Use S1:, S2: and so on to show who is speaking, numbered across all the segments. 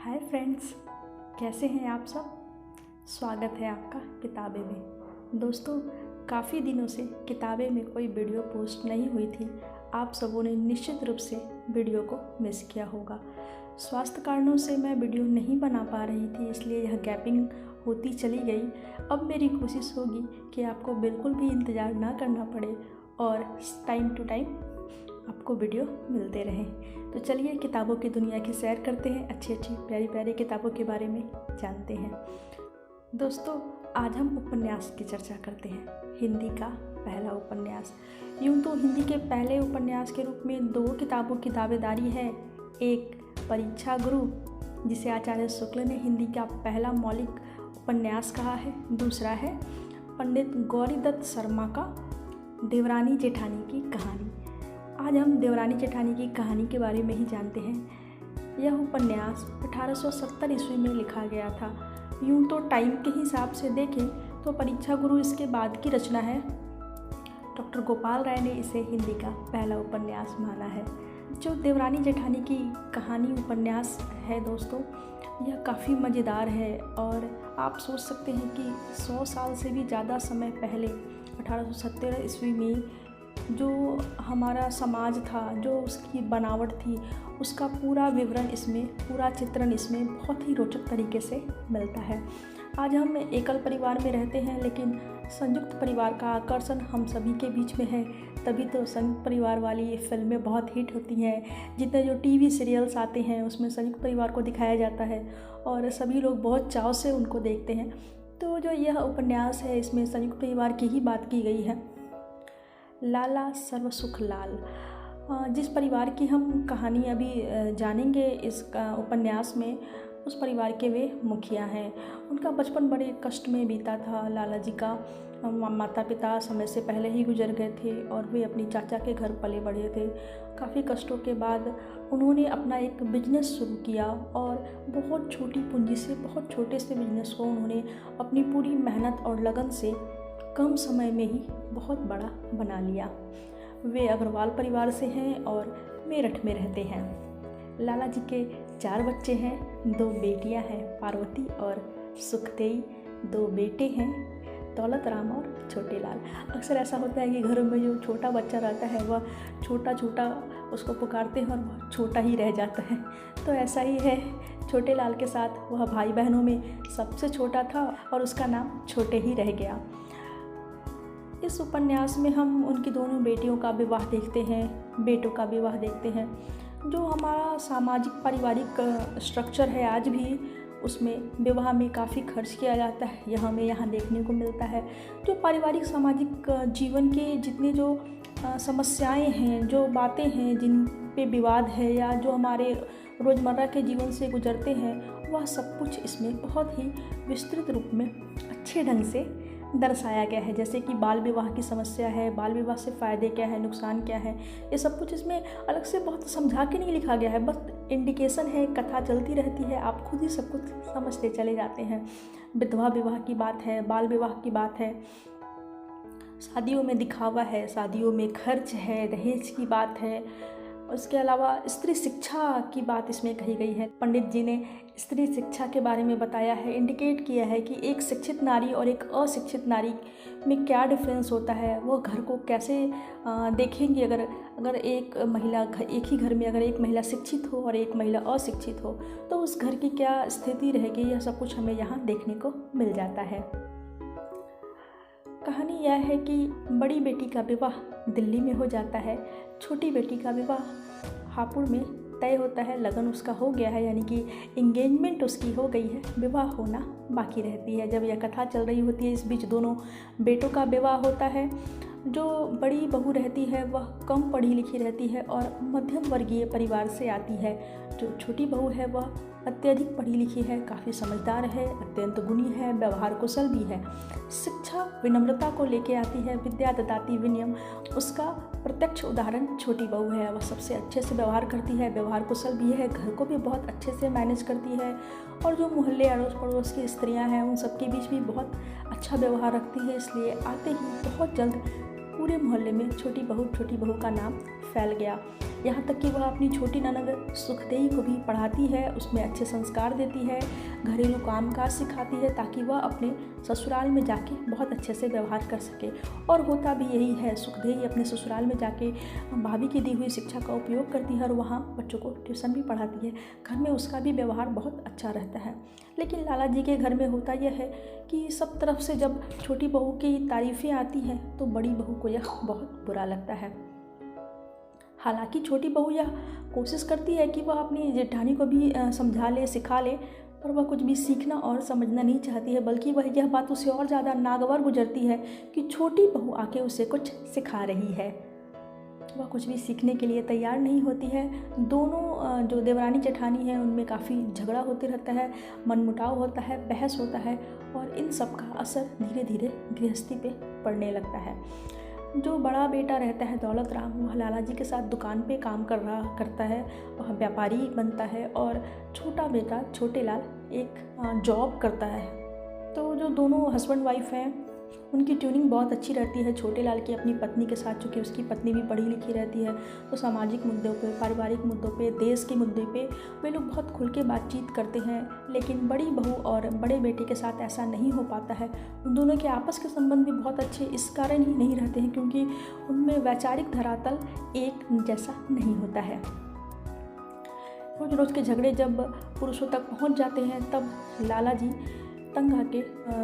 S1: Hi friends, कैसे हैं आप सब। स्वागत है आपका किताबें में। दोस्तों, काफ़ी दिनों से किताबें में कोई वीडियो पोस्ट नहीं हुई थी। आप सबों ने निश्चित रूप से वीडियो को मिस किया होगा। स्वास्थ्य कारणों से मैं वीडियो नहीं बना पा रही थी, इसलिए यह गैपिंग होती चली गई। अब मेरी कोशिश होगी कि आपको बिल्कुल भी इंतज़ार ना करना पड़े और टाइम टू टाइम आपको वीडियो मिलते रहें। तो चलिए किताबों की दुनिया की सैर करते हैं, अच्छी अच्छी प्यारी प्यारी किताबों के बारे में जानते हैं। दोस्तों, आज हम उपन्यास की चर्चा करते हैं। हिंदी का पहला उपन्यास। यूँ तो हिंदी के पहले उपन्यास के रूप में 2 किताबों की दावेदारी है। एक परीक्षा गुरु, जिसे आचार्य शुक्ल ने हिंदी का पहला मौलिक उपन्यास कहा है। दूसरा है पंडित गौरीदत्त शर्मा का देवरानी जेठानी की कहानी। आज हम देवरानी जेठानी की कहानी के बारे में ही जानते हैं। यह उपन्यास 1870 ईस्वी में लिखा गया था। यूँ तो टाइम के हिसाब से देखें तो परीक्षा गुरु इसके बाद की रचना है। डॉक्टर गोपाल राय ने इसे हिंदी का पहला उपन्यास माना है। जो देवरानी जेठानी की कहानी उपन्यास है दोस्तों, यह काफ़ी मज़ेदार है और आप सोच सकते हैं कि 100 साल से भी ज़्यादा समय पहले 1870 ईस्वी में जो हमारा समाज था, जो उसकी बनावट थी, उसका पूरा विवरण इसमें, पूरा चित्रण इसमें बहुत ही रोचक तरीके से मिलता है। आज हम एकल परिवार में रहते हैं, लेकिन संयुक्त परिवार का आकर्षण हम सभी के बीच में है। तभी तो संयुक्त परिवार वाली फिल्में बहुत हिट होती हैं। जितने जो टीवी सीरियल्स आते हैं उसमें संयुक्त परिवार को दिखाया जाता है और सभी लोग बहुत चाव से उनको देखते हैं। तो जो यह उपन्यास है, इसमें संयुक्त परिवार की ही बात की गई है। लाला सर्वसुख लाल, जिस परिवार की हम कहानी अभी जानेंगे इस उपन्यास में, उस परिवार के वे मुखिया हैं। उनका बचपन बड़े कष्ट में बीता था। लाला जी का माता पिता समय से पहले ही गुजर गए थे और वे अपनी चाचा के घर पले बढ़े थे। काफ़ी कष्टों के बाद उन्होंने अपना एक बिजनेस शुरू किया और बहुत छोटी पूंजी से, बहुत छोटे से बिजनेस को उन्होंने अपनी पूरी मेहनत और लगन से कम समय में ही बहुत बड़ा बना लिया। वे अग्रवाल परिवार से हैं और मेरठ में रहते हैं। लाला जी के 4 बच्चे हैं। 2 बेटियां हैं, पार्वती और सुखदेई। 2 बेटे हैं, दौलत राम और छोटे लाल। अक्सर ऐसा होता है कि घरों में जो छोटा बच्चा रहता है वह छोटा छोटा उसको पुकारते हैं और वह छोटा ही रह जाता है। तो ऐसा ही है छोटे लाल के साथ। वह भाई बहनों में सबसे छोटा था और उसका नाम छोटे ही रह गया। इस उपन्यास में हम उनकी दोनों बेटियों का विवाह देखते हैं, बेटों का विवाह देखते हैं। जो हमारा सामाजिक पारिवारिक स्ट्रक्चर है आज भी, उसमें विवाह में काफ़ी खर्च किया जाता है। यह हमें यहाँ देखने को मिलता है। जो पारिवारिक सामाजिक जीवन के जितने जो समस्याएं हैं, जो बातें हैं, जिन पे विवाद है या जो हमारे रोज़मर्रा के जीवन से गुजरते हैं, वह सब कुछ इसमें बहुत ही विस्तृत रूप में अच्छे ढंग से दर्शाया गया है। जैसे कि बाल विवाह की समस्या है, बाल विवाह से फ़ायदे क्या है, नुकसान क्या है, ये सब कुछ इसमें अलग से बहुत समझा के नहीं लिखा गया है। बस इंडिकेशन है, कथा चलती रहती है, आप खुद ही सब कुछ समझते चले जाते हैं। विधवा विवाह की बात है, बाल विवाह की बात है, शादियों में दिखावा है, शादियों में खर्च है, दहेज की बात है। उसके अलावा स्त्री शिक्षा की बात इसमें कही गई है। पंडित जी ने स्त्री शिक्षा के बारे में बताया है, इंडिकेट किया है कि एक शिक्षित नारी और एक अशिक्षित नारी में क्या डिफरेंस होता है। वो घर को कैसे देखेंगी अगर एक महिला एक ही घर में अगर एक महिला शिक्षित हो और एक महिला अशिक्षित हो तो उस घर की क्या स्थिति रहेगी। यह सब कुछ हमें यहाँ देखने को मिल जाता है। कहानी यह है कि बड़ी बेटी का विवाह दिल्ली में हो जाता है, छोटी बेटी का विवाह हापुड़ में तय होता है। लगन उसका हो गया है, यानी कि इंगेजमेंट उसकी हो गई है, विवाह होना बाकी रहती है। जब यह कथा चल रही होती है, इस बीच दोनों बेटों का विवाह होता है। जो बड़ी बहू रहती है वह कम पढ़ी लिखी रहती है और मध्यम वर्गीय परिवार से आती है। जो छोटी बहू है वह अत्यधिक पढ़ी लिखी है, काफ़ी समझदार है, अत्यंत गुणी है, व्यवहार कुशल भी है। शिक्षा विनम्रता को लेके आती है, विद्या ददाति विनयम उसका प्रत्यक्ष उदाहरण छोटी बहू है। वह सबसे अच्छे से व्यवहार करती है, व्यवहार कुशल भी है, घर को भी बहुत अच्छे से मैनेज करती है और जो मोहल्ले अड़ोस पड़ोस की स्त्रियां हैं उन सबके बीच भी बहुत अच्छा व्यवहार रखती है। इसलिए आते ही बहुत जल्द पूरे मोहल्ले में छोटी बहू का नाम फैल गया। यहाँ तक कि वह अपनी छोटी ननद सुखदेई को भी पढ़ाती है, उसमें अच्छे संस्कार देती है, घरेलू कामकाज सिखाती है ताकि वह अपने ससुराल में जाके बहुत अच्छे से व्यवहार कर सके। और होता भी यही है, सुखदेई अपने ससुराल में जाके भाभी की दी हुई शिक्षा का उपयोग करती है और वहाँ बच्चों को ट्यूशन भी पढ़ाती है। घर में उसका भी व्यवहार बहुत अच्छा रहता है। लेकिन लाला जी के घर में होता यह है कि सब तरफ से जब छोटी बहू की तारीफ़ें आती हैं तो बड़ी बहू को यह बहुत बुरा लगता है। हालांकि छोटी बहू यह कोशिश करती है कि वह अपनी जेठानी को भी समझा ले, सिखा ले, पर वह कुछ भी सीखना और समझना नहीं चाहती है, बल्कि वह यह बात उसे और ज़्यादा नागवार गुजरती है कि छोटी बहू आके उसे कुछ सिखा रही है। वह कुछ भी सीखने के लिए तैयार नहीं होती है। दोनों जो देवरानी जेठानी है उनमें काफ़ी झगड़ा होते रहता है, मनमुटाव होता है, बहस होता है और इन सब का असर धीरे धीरे गृहस्थी पे पड़ने लगता है। जो बड़ा बेटा रहता है दौलत राम, वह लाला जी के साथ दुकान पे काम करता है, वह व्यापारी बनता है और छोटा बेटा छोटे लाल एक जॉब करता है। तो जो दोनों हस्बैंड वाइफ हैं उनकी ट्यूनिंग बहुत अच्छी रहती है। छोटे लाल की अपनी पत्नी के साथ, चूँकि उसकी पत्नी भी पढ़ी लिखी रहती है, तो सामाजिक मुद्दों पे, पारिवारिक मुद्दों पे, देश के मुद्दे पे वे लोग बहुत खुल के बातचीत करते हैं। लेकिन बड़ी बहू और बड़े बेटे के साथ ऐसा नहीं हो पाता है। उन दोनों के आपस के संबंध भी बहुत अच्छे इस कारण ही नहीं रहते हैं क्योंकि उनमें वैचारिक धरातल एक जैसा नहीं होता है। रोज रोज़ के झगड़े जब पुरुषों तक पहुँच जाते हैं तब लाला जी तंग आके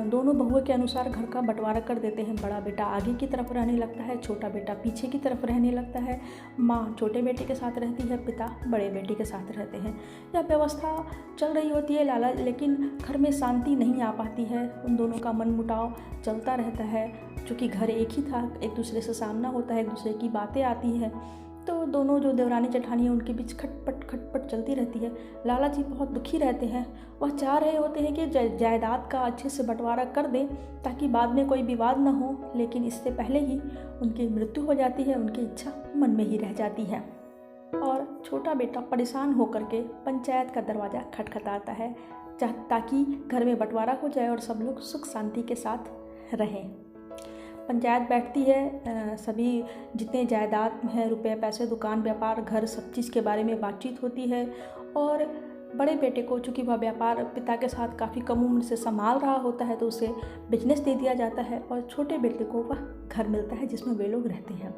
S1: दोनों बहुओं के अनुसार घर का बंटवारा कर देते हैं। बड़ा बेटा आगे की तरफ रहने लगता है, छोटा बेटा पीछे की तरफ रहने लगता है। माँ छोटे बेटे के साथ रहती है, पिता बड़े बेटे के साथ रहते हैं। यह व्यवस्था चल रही होती है लाला, लेकिन घर में शांति नहीं आ पाती है। उन दोनों का मनमुटाव चलता रहता है। चूँकि घर एक ही था, एक दूसरे से सामना होता है, एक दूसरे की बातें आती हैं, तो दोनों जो देवरानी जेठानी है उनके बीच खटपट चलती रहती है। लाला जी बहुत दुखी रहते हैं। वह चाह रहे होते हैं कि जायदाद का अच्छे से बंटवारा कर दें ताकि बाद में कोई विवाद न हो, लेकिन इससे पहले ही उनकी मृत्यु हो जाती है। उनकी इच्छा मन में ही रह जाती है और छोटा बेटा परेशान होकर के पंचायत का दरवाज़ा खटखटाता है ताकि घर में बंटवारा हो जाए और सब लोग सुख शांति के साथ रहें। पंचायत बैठती है, सभी जितने जायदाद है, रुपए पैसे, दुकान व्यापार, घर, सब चीज़ के बारे में बातचीत होती है। और बड़े बेटे को चूँकि वह व्यापार पिता के साथ काफ़ी कम उम्र से संभाल रहा होता है तो उसे बिजनेस दे दिया जाता है और छोटे बेटे को वह घर मिलता है जिसमें वे लोग रहते हैं।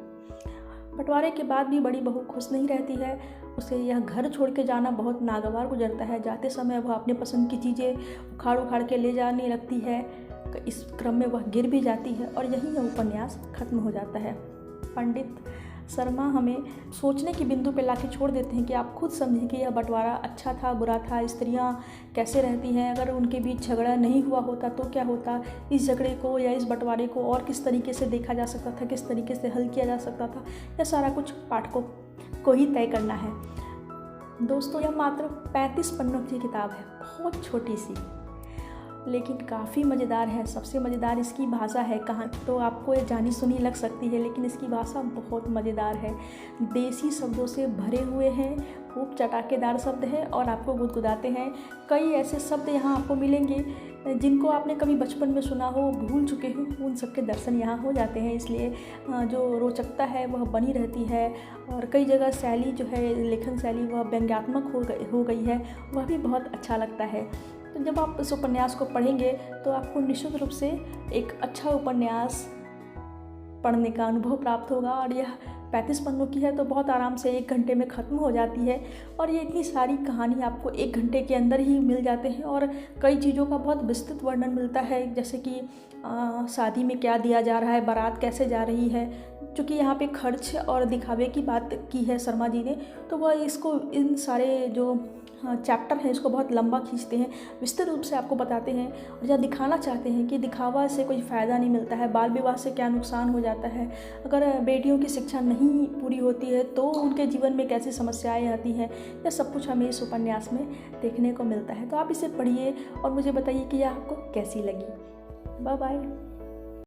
S1: बंटवारे के बाद भी बड़ी बहू खुश नहीं रहती है। उसे यह घर छोड़ के जाना बहुत नागवार गुजरता है। जाते समय वह अपने पसंद की चीज़ें उखाड़ के ले जाने लगती है। इस क्रम में वह गिर भी जाती है और यहीं यह उपन्यास खत्म हो जाता है। पंडित शर्मा हमें सोचने की बिंदु पे लाके छोड़ देते हैं कि आप खुद समझें कि यह बंटवारा अच्छा था, बुरा था, स्त्रियां कैसे रहती हैं, अगर उनके बीच झगड़ा नहीं हुआ होता तो क्या होता, इस झगड़े को या इस बंटवारे को और किस तरीके से देखा जा सकता था, किस तरीके से हल किया जा सकता था। यह सारा कुछ पाठकों को ही तय करना है। दोस्तों, यह मात्र 35 पन्नों की किताब है, बहुत छोटी सी, लेकिन काफ़ी मज़ेदार है। सबसे मज़ेदार इसकी भाषा है। कहाँ तो आपको ये जानी सुनी लग सकती है, लेकिन इसकी भाषा बहुत मज़ेदार है। देसी शब्दों से भरे हुए हैं, खूब चटाकेदार शब्द हैं और आपको गुदगुदाते हैं। कई ऐसे शब्द यहाँ आपको मिलेंगे जिनको आपने कभी बचपन में सुना हो, भूल चुके हो, उन सब के दर्शन यहाँ हो जाते हैं। इसलिए जो रोचकता है वह बनी रहती है और कई जगह शैली जो है, लेखन शैली वह व्यंग्यात्मक हो गई है, वह भी बहुत अच्छा लगता है। तो जब आप इस उपन्यास को पढ़ेंगे तो आपको निश्चित रूप से एक अच्छा उपन्यास पढ़ने का अनुभव प्राप्त होगा। और यह 35 पन्नों की है तो बहुत आराम से 1 घंटे में ख़त्म हो जाती है और ये इतनी सारी कहानी आपको 1 घंटे के अंदर ही मिल जाते हैं और कई चीज़ों का बहुत विस्तृत वर्णन मिलता है, जैसे कि शादी में क्या दिया जा रहा है, बारात कैसे जा रही है। चूँकि यहाँ पे खर्च और दिखावे की बात की है शर्मा जी ने, तो वह इसको इन सारे जो चैप्टर है इसको बहुत लंबा खींचते हैं, विस्तृत रूप से आपको बताते हैं और यह दिखाना चाहते हैं कि दिखावा से कोई फ़ायदा नहीं मिलता है, बाल विवाह से क्या नुकसान हो जाता है, अगर बेटियों की शिक्षा नहीं पूरी होती है तो उनके जीवन में कैसी समस्याएं आती हैं। यह सब कुछ हमें इस उपन्यास में देखने को मिलता है। तो आप इसे पढ़िए और मुझे बताइए कि यह आपको कैसी लगी। Bye bye.